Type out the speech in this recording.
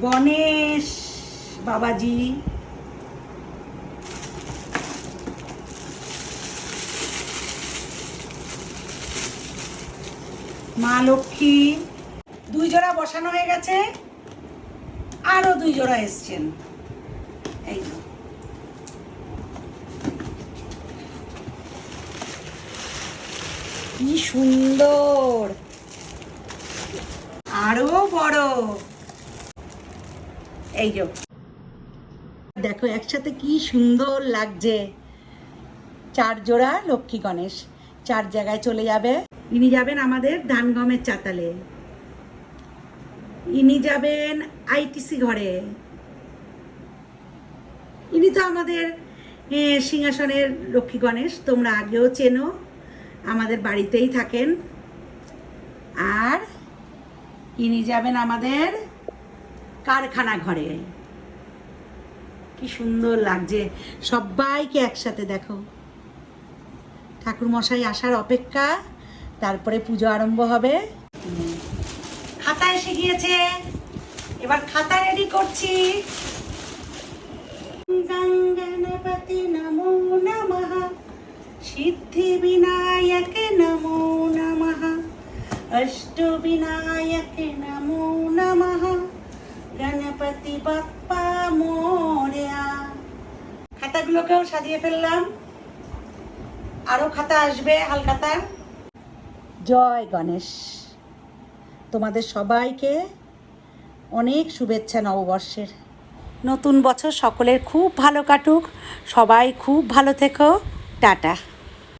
গণেশ বাবাজি, মা লক্ষ্মী। 2 জোড়া বসানো হয়ে গেছে, আরো 2 জোড়া এসছেন। এই কি সুন্দর, আরো বড়। এই যে দেখো একসাথে কি সুন্দর লাগছে। 4 জোড়া লক্ষ্মী গণেশ 4 জায়গায় চলে যাবে। ইনি যাবেন আমাদের ধান গমের চাতালে, ইনি যাবেন আইটিসি ঘরে, ইনি তো আমাদের সিংহাসনের লক্ষ্মী গণেশ, তোমরা আগেও চেনো, আমাদের বাড়িতেই থাকেন। আর ইনি যাবেন আমাদের কারখানা ঘরে। কি সুন্দর লাগছে সবাইকে একসাথে। দেখো ঠাকুর মশাই আসার অপেক্ষা, তারপরে পুজো আরম্ভ হবে। খাতা এসে গিয়েছে, এবার খাতা রেডি করছি। গণপতি নমো নমঃ, সিদ্ধি বিনায়ক নমো নমঃ, অষ্ট বিনায়ক নমো নমঃ, গণপতি বাপ্পা মোরয়া। খাতাগুলোকেও সাজিয়ে ফেললাম, আরো খাতা আসবে হালখাতা। জয় গণেশ। তোমাদের সবাইকে অনেক শুভেচ্ছা নববর্ষের। নতুন বছর সকলের খুব ভালো কাটুক, সবাই খুব ভালো থেকো। টাটা।